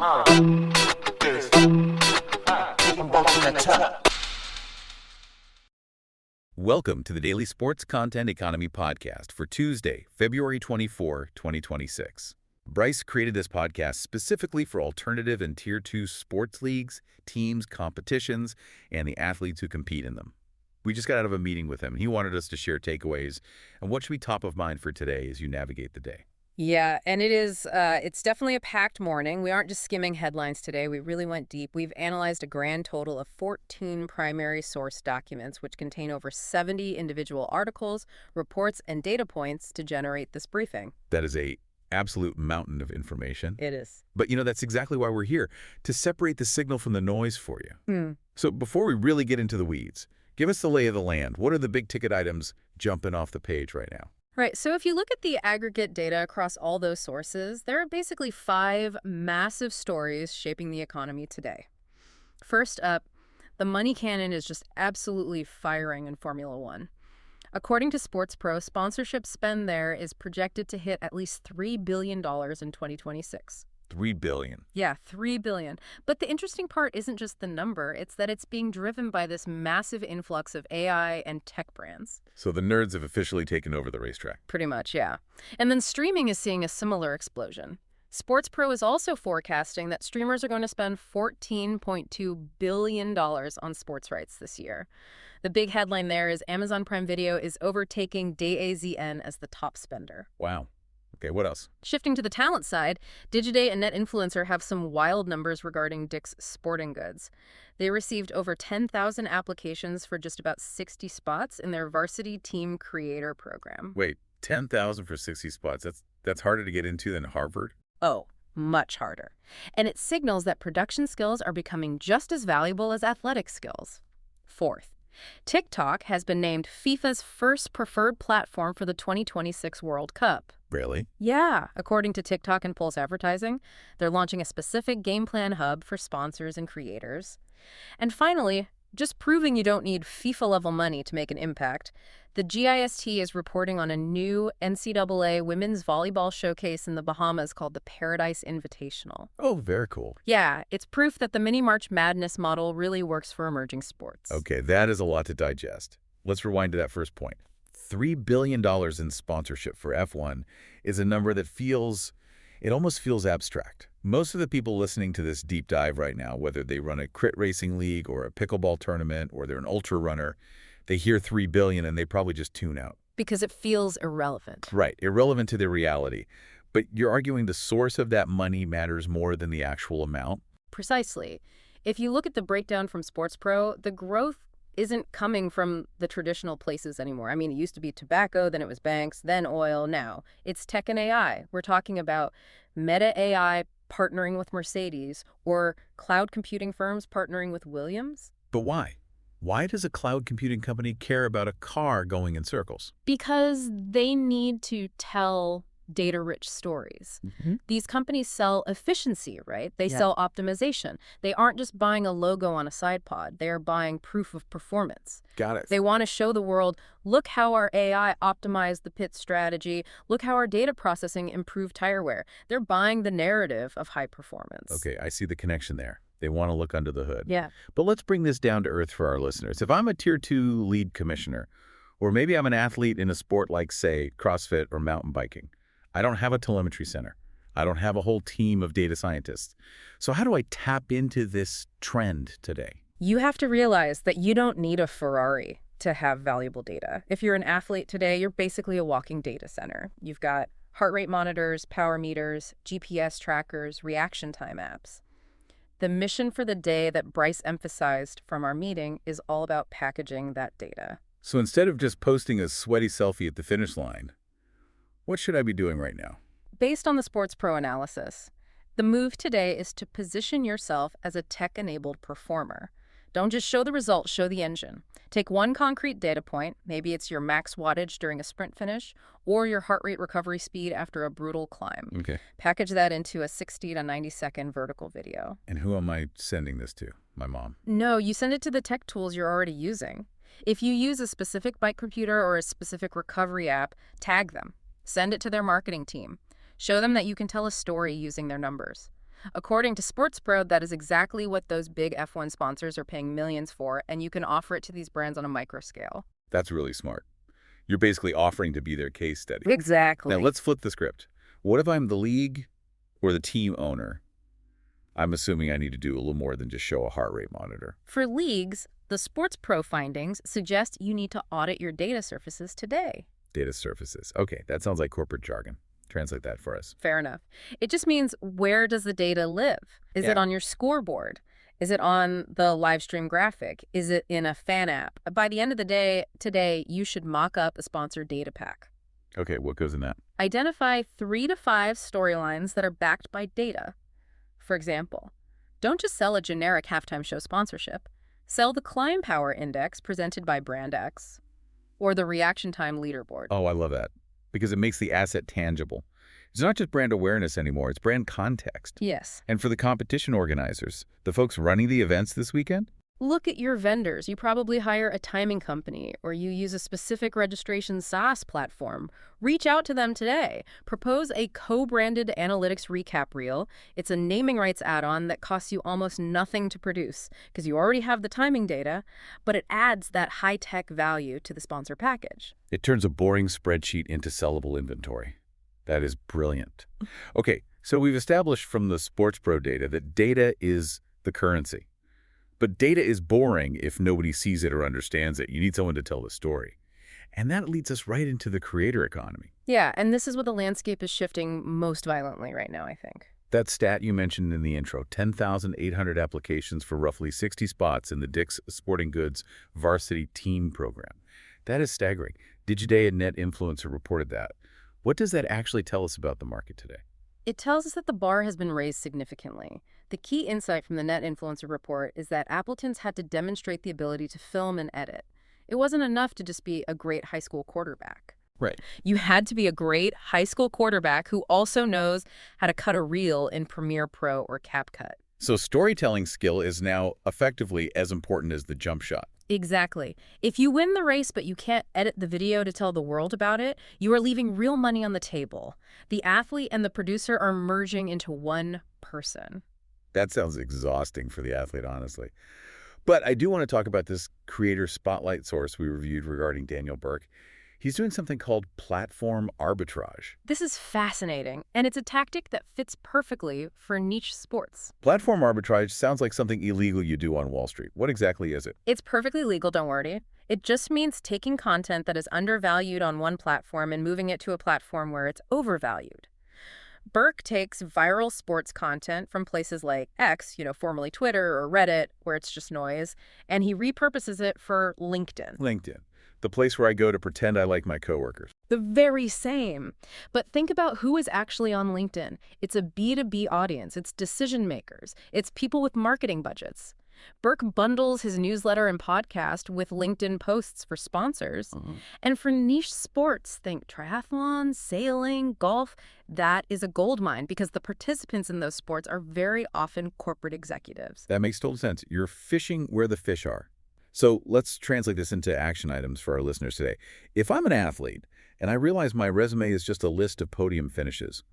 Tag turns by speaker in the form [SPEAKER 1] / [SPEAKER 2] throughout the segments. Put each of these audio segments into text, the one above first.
[SPEAKER 1] Welcome to the Daily Sports Content Economy Podcast for Tuesday, February 24, 2026. Bryce created this podcast specifically for alternative and Tier 2 sports leagues, teams, competitions, and the athletes who compete in them. We just got out of a meeting with him, and he wanted us to share takeaways and what should be top of mind for today as you navigate the day.
[SPEAKER 2] Yeah, and it's definitely a packed morning. We aren't just skimming headlines today. We really went deep. We've analyzed a grand total of 14 primary source documents, which contain over 70 individual articles, reports, and data points to generate this briefing.
[SPEAKER 1] That is an absolute mountain of information.
[SPEAKER 2] It is.
[SPEAKER 1] But that's exactly why we're here, to separate the signal from the noise for you. So before we really get into the weeds, give us the lay of the land. What are the big ticket items jumping off the page right now?
[SPEAKER 2] Right. So if you look at the aggregate data across all those sources, there are basically 5 massive stories shaping the economy today. First up, the money cannon is just absolutely firing in Formula One. According to Sports Pro, sponsorship spend there is projected to hit at least $3 billion in 2026.
[SPEAKER 1] $3 billion.
[SPEAKER 2] Yeah, $3 billion. But the interesting part isn't just the number, it's that it's being driven by this massive influx of AI and tech brands.
[SPEAKER 1] So the nerds have officially taken over the racetrack.
[SPEAKER 2] Pretty much, yeah. And then streaming is seeing a similar explosion. Sports Pro is also forecasting that streamers are going to spend $14.2 billion on sports rights this year. The big headline there is Amazon Prime Video is overtaking DAZN as the top spender.
[SPEAKER 1] Wow. Okay, what else?
[SPEAKER 2] Shifting to the talent side, Digiday and Net Influencer have some wild numbers regarding Dick's Sporting Goods. They received over 10,000 applications for just about 60 spots in their Varsity Team creator program.
[SPEAKER 1] Wait, 10,000 for 60 spots? That's harder to get into than Harvard?
[SPEAKER 2] Oh, much harder. And it signals that production skills are becoming just as valuable as athletic skills. Fourth, TikTok has been named FIFA's first preferred platform for the 2026 World Cup.
[SPEAKER 1] Really?
[SPEAKER 2] Yeah. According to TikTok and Pulse Advertising, they're launching a specific game plan hub for sponsors and creators. And finally, just proving you don't need FIFA-level money to make an impact, the GIST is reporting on a new NCAA women's volleyball showcase in the Bahamas called the Paradise Invitational.
[SPEAKER 1] Oh, very cool.
[SPEAKER 2] Yeah, it's proof that the mini March Madness model really works for emerging sports.
[SPEAKER 1] Okay, that is a lot to digest. Let's rewind to that first point. $3 billion in sponsorship for F1 is a number that almost feels abstract. Most of the people listening to this deep dive right now, whether they run a crit racing league or a pickleball tournament or they're an ultra runner, they hear $3 billion and they probably just tune out.
[SPEAKER 2] Because it feels irrelevant.
[SPEAKER 1] Right, irrelevant to their reality. But you're arguing the source of that money matters more than the actual amount?
[SPEAKER 2] Precisely. If you look at the breakdown from Sports Pro, the growth isn't coming from the traditional places anymore. I mean, it used to be tobacco, then it was banks, then oil. Now it's tech and AI. We're talking about Meta AI partnering with Mercedes or cloud computing firms partnering with Williams.
[SPEAKER 1] But why? Why does a cloud computing company care about a car going in circles?
[SPEAKER 2] Because they need to tell data-rich stories. These companies sell efficiency, right? They sell optimization. They aren't just buying a logo on a side pod. They are buying proof of performance.
[SPEAKER 1] Got it.
[SPEAKER 2] They want to show the world, look how our AI optimized the pit strategy. Look how our data processing improved tire wear. They're buying the narrative of high performance.
[SPEAKER 1] Okay, I see the connection there. They want to look under the hood.
[SPEAKER 2] Yeah.
[SPEAKER 1] But let's bring this down to earth for our listeners. If I'm a Tier 2 lead commissioner, or maybe I'm an athlete in a sport like, say, CrossFit or mountain biking, I don't have a telemetry center. I don't have a whole team of data scientists. So how do I tap into this trend today?
[SPEAKER 2] You have to realize that you don't need a Ferrari to have valuable data. If you're an athlete today, you're basically a walking data center. You've got heart rate monitors, power meters, GPS trackers, reaction time apps. The mission for the day that Bryce emphasized from our meeting is all about packaging that data.
[SPEAKER 1] So instead of just posting a sweaty selfie at the finish line, what should I be doing right now?
[SPEAKER 2] Based on the Sports Pro analysis, the move today is to position yourself as a tech-enabled performer. Don't just show the results, show the engine. Take one concrete data point, maybe it's your max wattage during a sprint finish, or your heart rate recovery speed after a brutal climb.
[SPEAKER 1] Okay.
[SPEAKER 2] Package that into a 60 to 90-second vertical video.
[SPEAKER 1] And who am I sending this to? My mom?
[SPEAKER 2] No, you send it to the tech tools you're already using. If you use a specific bike computer or a specific recovery app, tag them. Send it to their marketing team. Show them that you can tell a story using their numbers. According to Sports Pro, that is exactly what those big F1 sponsors are paying millions for, and you can offer it to these brands on a micro scale.
[SPEAKER 1] That's really smart. You're basically offering to be their case study.
[SPEAKER 2] Exactly.
[SPEAKER 1] Now let's flip the script. What if I'm the league or the team owner? I'm assuming I need to do a little more than just show a heart rate monitor.
[SPEAKER 2] For leagues, the Sports Pro findings suggest you need to audit your data surfaces today.
[SPEAKER 1] Data surfaces. Okay, that sounds like corporate jargon. Translate that for us.
[SPEAKER 2] Fair enough. It just means, where does the data live? Is it on your scoreboard? Is it on the live stream graphic? Is it in a fan app? By the end of the day, today, you should mock up a sponsored data pack.
[SPEAKER 1] Okay, what goes in that?
[SPEAKER 2] Identify 3 to 5 storylines that are backed by data. For example, don't just sell a generic halftime show sponsorship. Sell the Climb Power Index presented by Brand X, or the reaction time leaderboard.
[SPEAKER 1] Oh, I love that, because it makes the asset tangible. It's not just brand awareness anymore, it's brand context.
[SPEAKER 2] Yes.
[SPEAKER 1] And for the competition organizers, the folks running the events this weekend?
[SPEAKER 2] Look at your vendors. You probably hire a timing company, or you use a specific registration SaaS platform. Reach out to them today. Propose a co-branded analytics recap reel. It's a naming rights add-on that costs you almost nothing to produce because you already have the timing data, but it adds that high-tech value to the sponsor package.
[SPEAKER 1] It turns a boring spreadsheet into sellable inventory. That is brilliant. Okay, so we've established from the Sports Pro data that data is the currency. But data is boring if nobody sees it or understands it. You need someone to tell the story. And that leads us right into the creator economy.
[SPEAKER 2] Yeah, and this is where the landscape is shifting most violently right now, I think.
[SPEAKER 1] That stat you mentioned in the intro, 10,800 applications for roughly 60 spots in the Dick's Sporting Goods Varsity Team program. That is staggering. Digiday and Net Influencer reported that. What does that actually tell us about the market today?
[SPEAKER 2] It tells us that the bar has been raised significantly. The key insight from the Net Influencer report is that applicants had to demonstrate the ability to film and edit. It wasn't enough to just be a great high school quarterback.
[SPEAKER 1] Right.
[SPEAKER 2] You had to be a great high school quarterback who also knows how to cut a reel in Premiere Pro or CapCut.
[SPEAKER 1] So storytelling skill is now effectively as important as the jump shot.
[SPEAKER 2] Exactly. If you win the race but you can't edit the video to tell the world about it, you are leaving real money on the table. The athlete and the producer are merging into one person.
[SPEAKER 1] That sounds exhausting for the athlete, honestly. But I do want to talk about this creator spotlight source we reviewed regarding Daniel Burke. He's doing something called platform arbitrage.
[SPEAKER 2] This is fascinating, and it's a tactic that fits perfectly for niche sports.
[SPEAKER 1] Platform arbitrage sounds like something illegal you do on Wall Street. What exactly is it?
[SPEAKER 2] It's perfectly legal, don't worry. It just means taking content that is undervalued on one platform and moving it to a platform where it's overvalued. Burke takes viral sports content from places like X, formerly Twitter, or Reddit, where it's just noise, and he repurposes it for LinkedIn.
[SPEAKER 1] LinkedIn, the place where I go to pretend I like my coworkers.
[SPEAKER 2] The very same. But think about who is actually on LinkedIn. It's a B2B audience. It's decision makers. It's people with marketing budgets. Burke bundles his newsletter and podcast with LinkedIn posts for sponsors. And for niche sports, think triathlon, sailing, golf, that is a goldmine because the participants in those sports are very often corporate executives.
[SPEAKER 1] That makes total sense. You're fishing where the fish are. So let's translate this into action items for our listeners today. If I'm an athlete and I realize my resume is just a list of podium finishes,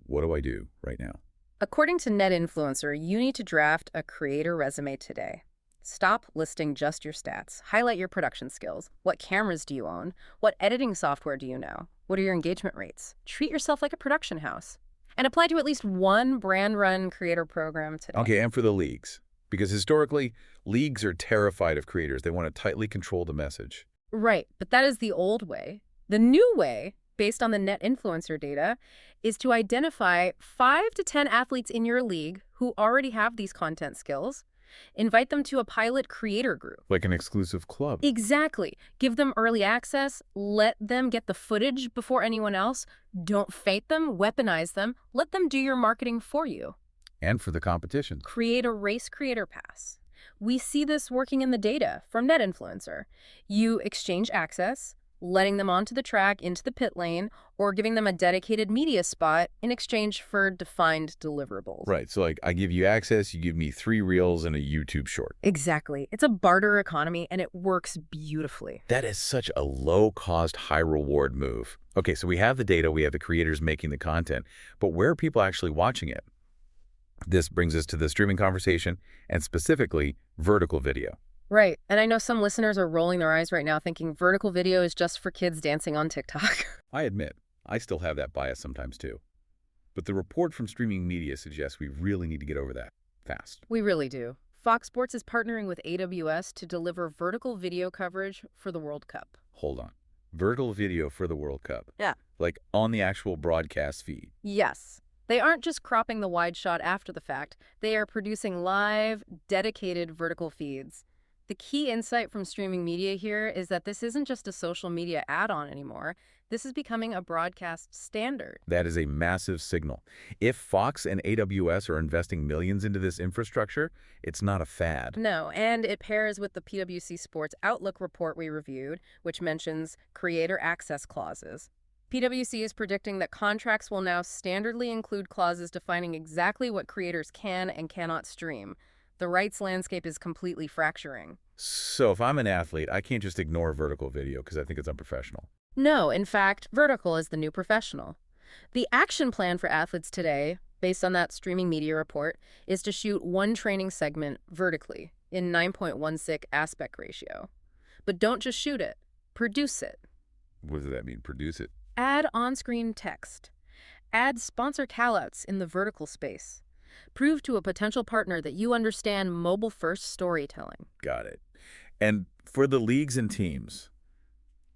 [SPEAKER 1] what do I do right now?
[SPEAKER 2] According to Net Influencer, you need to draft a creator resume today. Stop listing just your stats. Highlight your production skills. What cameras do you own? What editing software do you know? What are your engagement rates? Treat yourself like a production house. And apply to at least one brand-run creator program today.
[SPEAKER 1] Okay, and for the leagues. Because historically, leagues are terrified of creators. They want to tightly control the message.
[SPEAKER 2] Right, but that is the old way. The new way, based on the Net Influencer data, is to identify 5 to 10 athletes in your league who already have these content skills. Invite them to a pilot creator group.
[SPEAKER 1] Like an exclusive club.
[SPEAKER 2] Exactly. Give them early access. Let them get the footage before anyone else. Don't fake them. Weaponize them. Let them do your marketing for you.
[SPEAKER 1] And for the competition.
[SPEAKER 2] Create a race creator pass. We see this working in the data from Net Influencer. You exchange access, letting them onto the track into the pit lane, or giving them a dedicated media spot in exchange for defined deliverables.
[SPEAKER 1] Right. So like I give you access, you give me 3 reels and a YouTube short.
[SPEAKER 2] Exactly. It's a barter economy and it works beautifully.
[SPEAKER 1] That is such a low-cost, high-reward move. Okay, so we have the data, we have the creators making the content, but where are people actually watching it? This brings us to the streaming conversation, and specifically vertical video.
[SPEAKER 2] Right. And I know some listeners are rolling their eyes right now thinking vertical video is just for kids dancing on TikTok.
[SPEAKER 1] I admit, I still have that bias sometimes too. But the report from streaming media suggests we really need to get over that fast.
[SPEAKER 2] We really do. Fox Sports is partnering with AWS to deliver vertical video coverage for the World Cup.
[SPEAKER 1] Hold on. Vertical video for the World Cup?
[SPEAKER 2] Yeah.
[SPEAKER 1] Like on the actual broadcast feed?
[SPEAKER 2] Yes. They aren't just cropping the wide shot after the fact. They are producing live, dedicated vertical feeds. The key insight from streaming media here is that this isn't just a social media add-on anymore. This is becoming a broadcast standard.
[SPEAKER 1] That is a massive signal. If Fox and AWS are investing millions into this infrastructure, it's not a fad.
[SPEAKER 2] No, and it pairs with the PwC Sports Outlook report we reviewed, which mentions creator access clauses. PwC is predicting that contracts will now standardly include clauses defining exactly what creators can and cannot stream. The rights landscape is completely fracturing.
[SPEAKER 1] So if I'm an athlete, I can't just ignore vertical video because I think it's unprofessional.
[SPEAKER 2] No, in fact, vertical is the new professional. The action plan for athletes today, based on that streaming media report, is to shoot one training segment vertically in 9.16 aspect ratio. But don't just shoot it, produce it.
[SPEAKER 1] What does that mean, produce it?
[SPEAKER 2] Add on-screen text. Add sponsor callouts in the vertical space. Prove to a potential partner that you understand mobile-first storytelling.
[SPEAKER 1] Got it. And for the leagues and teams,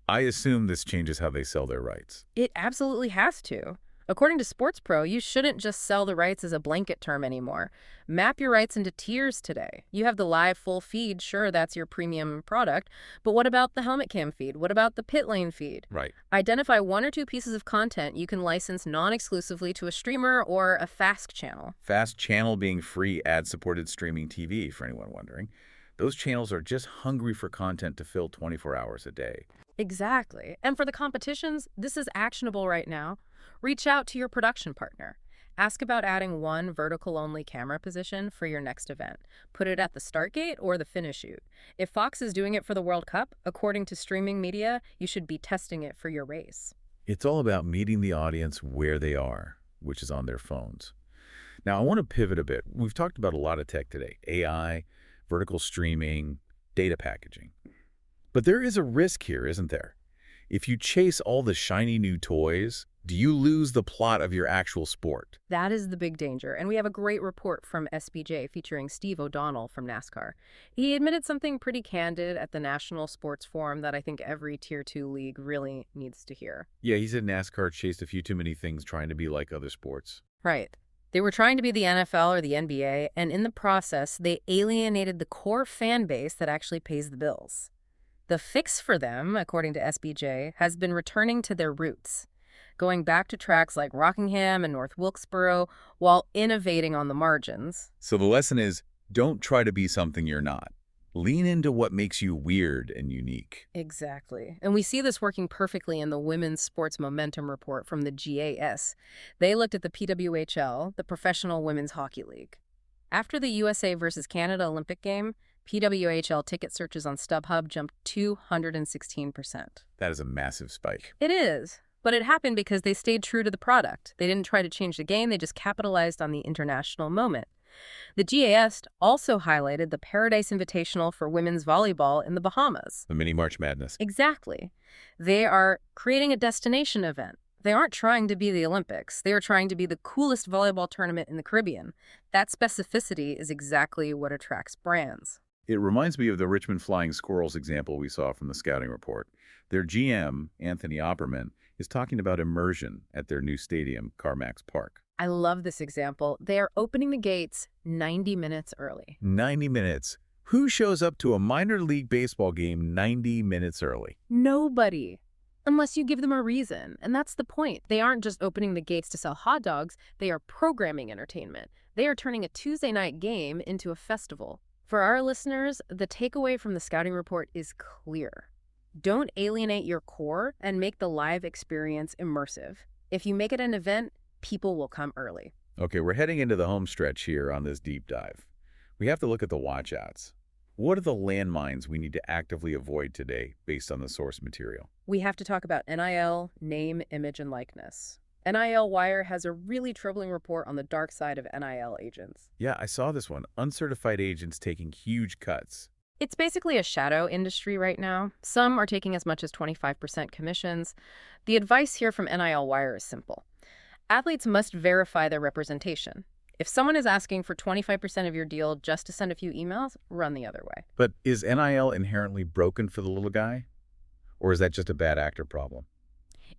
[SPEAKER 1] I assume this changes how they sell their rights.
[SPEAKER 2] It absolutely has to. According to Sports Pro, you shouldn't just sell the rights as a blanket term anymore. Map your rights into tiers today. You have the live full feed, sure, that's your premium product, but what about the helmet cam feed? What about the pit lane feed?
[SPEAKER 1] Right.
[SPEAKER 2] Identify one or two pieces of content you can license non-exclusively to a streamer or a FAST channel.
[SPEAKER 1] FAST channel being free ad-supported streaming TV, for anyone wondering. Those channels are just hungry for content to fill 24 hours a day.
[SPEAKER 2] Exactly. And for the competitions, this is actionable right now. Reach out to your production partner. Ask about adding one vertical-only camera position for your next event. Put it at the start gate or the finish shoot. If Fox is doing it for the World Cup, according to streaming media, you should be testing it for your race.
[SPEAKER 1] It's all about meeting the audience where they are, which is on their phones. Now, I want to pivot a bit. We've talked about a lot of tech today. AI, vertical streaming, data packaging. But there is a risk here, isn't there? If you chase all the shiny new toys, do you lose the plot of your actual sport?
[SPEAKER 2] That is the big danger, and we have a great report from SBJ featuring Steve O'Donnell from NASCAR. He admitted something pretty candid at the National Sports Forum that I think every Tier 2 league really needs to hear.
[SPEAKER 1] Yeah, he said NASCAR chased a few too many things trying to be like other sports.
[SPEAKER 2] Right. They were trying to be the NFL or the NBA, and in the process, they alienated the core fan base that actually pays the bills. The fix for them, according to SBJ, has been returning to their roots, going back to tracks like Rockingham and North Wilkesboro while innovating on the margins.
[SPEAKER 1] So the lesson is, don't try to be something you're not. Lean into what makes you weird and unique.
[SPEAKER 2] Exactly. And we see this working perfectly in the Women's Sports Momentum Report from the GAS. They looked at the PWHL, the Professional Women's Hockey League. After the USA versus Canada Olympic game, PWHL ticket searches on StubHub jumped 216%.
[SPEAKER 1] That is a massive spike.
[SPEAKER 2] It is. But it happened because they stayed true to the product. They didn't try to change the game, they just capitalized on the international moment. The GAS also highlighted the Paradise Invitational for women's volleyball in the Bahamas.
[SPEAKER 1] The mini March Madness.
[SPEAKER 2] Exactly. They are creating a destination event. They aren't trying to be the Olympics. They are trying to be the coolest volleyball tournament in the Caribbean. That specificity is exactly what attracts brands.
[SPEAKER 1] It reminds me of the Richmond Flying Squirrels example we saw from the scouting report. Their GM, Anthony Opperman, is talking about immersion at their new stadium, CarMax Park.
[SPEAKER 2] I love this example. They are opening the gates 90 minutes early.
[SPEAKER 1] 90 minutes. Who shows up to a minor league baseball game 90 minutes early?
[SPEAKER 2] Nobody. Unless you give them a reason. And that's the point. They aren't just opening the gates to sell hot dogs. They are programming entertainment. They are turning a Tuesday night game into a festival. For our listeners, the takeaway from the scouting report is clear. Don't alienate your core and make the live experience immersive. If you make it an event, people will come early.
[SPEAKER 1] Okay, we're heading into the home stretch here on this deep dive. We have to look at the watchouts. What are the landmines we need to actively avoid today based on the source material?
[SPEAKER 2] We have to talk about NIL, name, image, and likeness. NIL Wire has a really troubling report on the dark side of NIL agents.
[SPEAKER 1] Yeah, I saw this one. Uncertified agents taking huge cuts.
[SPEAKER 2] It's basically a shadow industry right now. Some are taking as much as 25% commissions. The advice here from NIL Wire is simple. Athletes must verify their representation. If someone is asking for 25% of your deal just to send a few emails, run the other way.
[SPEAKER 1] But is NIL inherently broken for the little guy? Or is that just a bad actor problem?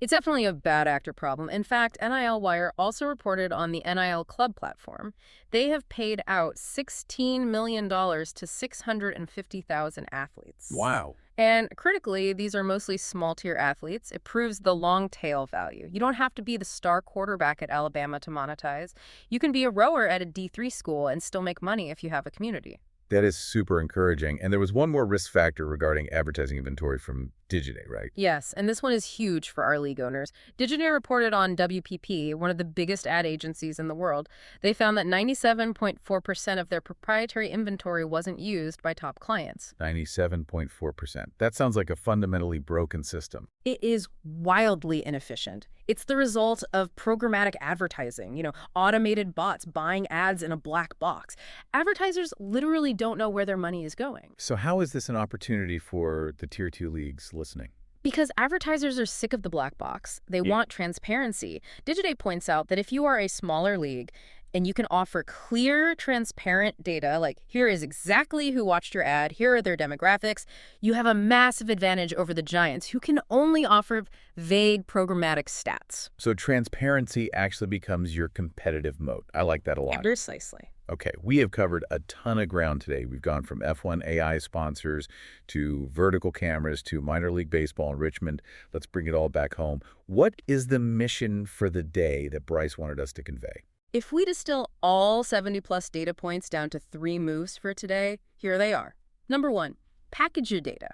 [SPEAKER 2] It's definitely a bad actor problem. In fact, NIL Wire also reported on the NIL Club platform. They have paid out $16 million to 650,000 athletes.
[SPEAKER 1] Wow.
[SPEAKER 2] And critically, these are mostly small-tier athletes. It proves the long tail value. You don't have to be the star quarterback at Alabama to monetize. You can be a rower at a D3 school and still make money if you have a community.
[SPEAKER 1] That is super encouraging. And there was one more risk factor regarding advertising inventory from DAZN, right?
[SPEAKER 2] Yes, and this one is huge for our league owners. DAZN reported on WPP, one of the biggest ad agencies in the world. They found that 97.4% of their proprietary inventory wasn't used by top clients.
[SPEAKER 1] 97.4%. That sounds like a fundamentally broken system.
[SPEAKER 2] It is wildly inefficient. It's the result of programmatic advertising, automated bots buying ads in a black box. Advertisers literally don't know where their money is going.
[SPEAKER 1] So how is this an opportunity for the Tier 2 leagues listening?
[SPEAKER 2] Because advertisers are sick of the black box. They want transparency. DigiDay points out that if you are a smaller league and you can offer clear, transparent data, like here is exactly who watched your ad, here are their demographics, you have a massive advantage over the giants who can only offer vague programmatic stats.
[SPEAKER 1] So transparency actually becomes your competitive moat. I like that a lot.
[SPEAKER 2] Precisely.
[SPEAKER 1] Okay, we have covered a ton of ground today. We've gone from F1 AI sponsors to vertical cameras to minor league baseball enrichment. Let's bring it all back home. What is the mission for the day that Bryce wanted us to convey?
[SPEAKER 2] If we distill all 70-plus data points down to 3 moves for today, here they are. Number 1, package your data.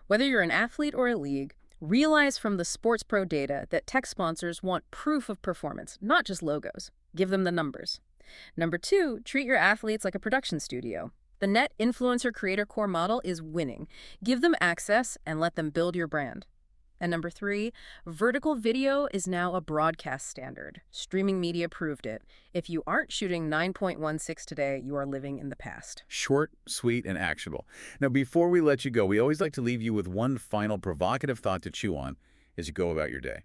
[SPEAKER 2] Whether you're an athlete or a league, realize from the Sports Pro data that tech sponsors want proof of performance, not just logos. Give them the numbers. Number 2, treat your athletes like a production studio. The net influencer creator core model is winning. Give them access and let them build your brand. And number 3, vertical video is now a broadcast standard. Streaming media proved it. If you aren't shooting 9.16 today, you are living in the past.
[SPEAKER 1] Short, sweet, and actionable. Now, before we let you go, we always like to leave you with one final provocative thought to chew on as you go about your day.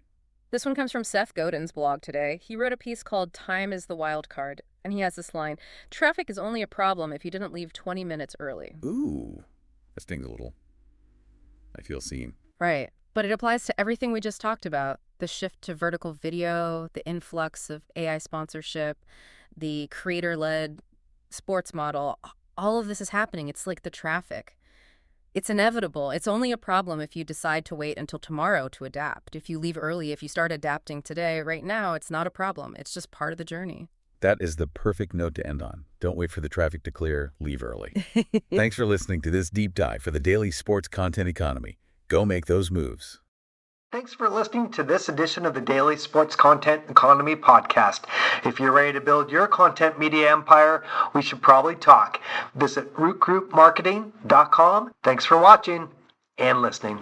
[SPEAKER 2] This one comes from Seth Godin's blog today. He wrote a piece called Time is the Wild Card, and he has this line, traffic is only a problem if you didn't leave 20 minutes early.
[SPEAKER 1] Ooh, that stings a little. I feel seen.
[SPEAKER 2] Right. But it applies to everything we just talked about. The shift to vertical video, the influx of AI sponsorship, the creator-led sports model. All of this is happening. It's like the traffic. It's inevitable. It's only a problem if you decide to wait until tomorrow to adapt. If you leave early, if you start adapting today, right now, it's not a problem. It's just part of the journey.
[SPEAKER 1] That is the perfect note to end on. Don't wait for the traffic to clear. Leave early. Thanks for listening to this deep dive for the daily sports content economy. Go make those moves.
[SPEAKER 3] Thanks for listening to this edition of the Daily Sports Content Economy Podcast. If you're ready to build your content media empire, we should probably talk. Visit rootgroupmarketing.com. Thanks for watching and listening.